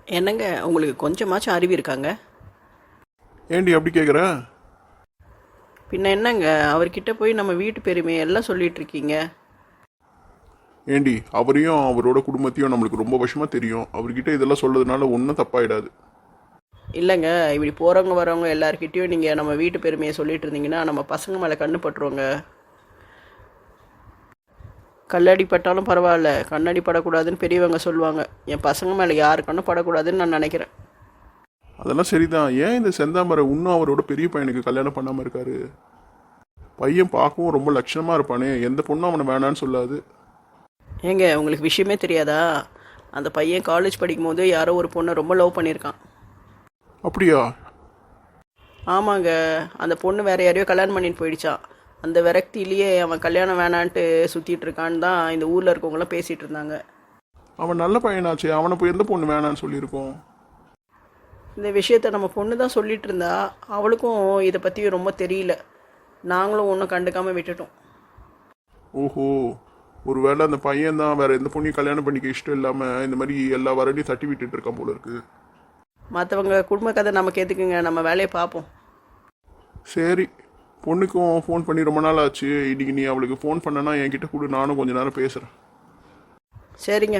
என்னங்க உங்களுக்கு கொஞ்சமாச்சும் அறிவு இருக்காங்க? ஏண்டி அப்படி கேட்குற? பின்ன என்னங்க அவர்கிட்ட போய் நம்ம வீட்டு பெருமையை எல்லாம் சொல்லிட்டு இருக்கீங்க? ஏண்டி அவரையும் அவரோட குடும்பத்தையும் நம்மளுக்கு ரொம்ப வருஷமாக தெரியும். அவர்கிட்ட இதெல்லாம் சொல்றதுனால ஒன்றும் தப்பாயிடாது. இல்லைங்க, இப்படி போகிறவங்க வரவங்க எல்லார்கிட்டயும் நீங்கள் நம்ம வீட்டு பெருமையை சொல்லிட்டு இருந்தீங்கன்னா நம்ம பசங்க மேலே கண்ணு பட்டுருவோங்க. கல்லடி பட்டாலும் பரவாயில்ல, கண்ணடி படக்கூடாதுன்னு பெரியவங்க சொல்லுவாங்க. என் பசங்க மேலே யாரு கண்ணும் படக்கூடாதுன்னு நான் நினைக்கிறேன். அதெல்லாம் சரிதான். ஏன் இந்த செந்தாமரை இன்னும் அவரோட பெரிய பையனுக்கு கல்யாணம் பண்ணாமல் இருக்காரு? பையன் பார்க்கவும் ரொம்ப லட்சணமாக இருப்பானே, எந்த பொண்ணும் அவனை வேணான்னு சொல்லாது. ஏங்க உங்களுக்கு விஷயமே தெரியாதா? அந்த பையன் காலேஜ் படிக்கும்போது யாரோ ஒரு பொண்ணை ரொம்ப லவ் பண்ணியிருக்கான். அப்படியா? ஆமாங்க, அந்த பொண்ணு வேற யாரையோ கல்யாணம் பண்ணிட்டு போயிடுச்சான். அந்த விரக்தியிலேயே அவன் கல்யாணம் வேணான்ட்டு சுற்றிட்டு இருக்கான்னு தான் இந்த ஊரில் இருக்கவங்களாம் பேசிகிட்டு இருந்தாங்க. அவன் நல்ல பையனாச்சே, அவனை போய் எந்த பொண்ணு வேணான்னு சொல்லியிருக்கோம்? இந்த விஷயத்த நம்ம பொண்ணு தான் சொல்லிட்டு இருந்தா. அவளுக்கும் இதை பற்றி ரொம்ப தெரியல. நாங்களும் ஒன்றும் கண்டுக்காமல் விட்டுட்டோம். ஓஹோ, ஒருவேளை அந்த பையன் தான் வேற எந்த பொண்ணையும் கல்யாணம் பண்ணிக்க இஷ்டம் இல்லாமல் இந்த மாதிரி எல்லா வரடையும் தட்டி விட்டுட்டு இருக்கான் போல இருக்கு. மற்றவங்க குடும்ப கதை நமக்கு எதுக்குங்க, நம்ம வேலையை பார்ப்போம். சரி, பொண்ணுக்கும் ஃபோன் பண்ணி ரொம்ப நாள் ஆச்சு. இன்னைக்கு நீ அவளுக்கு ஃபோன் பண்ணனா என்கிட்ட கூட நானும் கொஞ்ச நேரம் பேசுகிறேன். சரிங்க.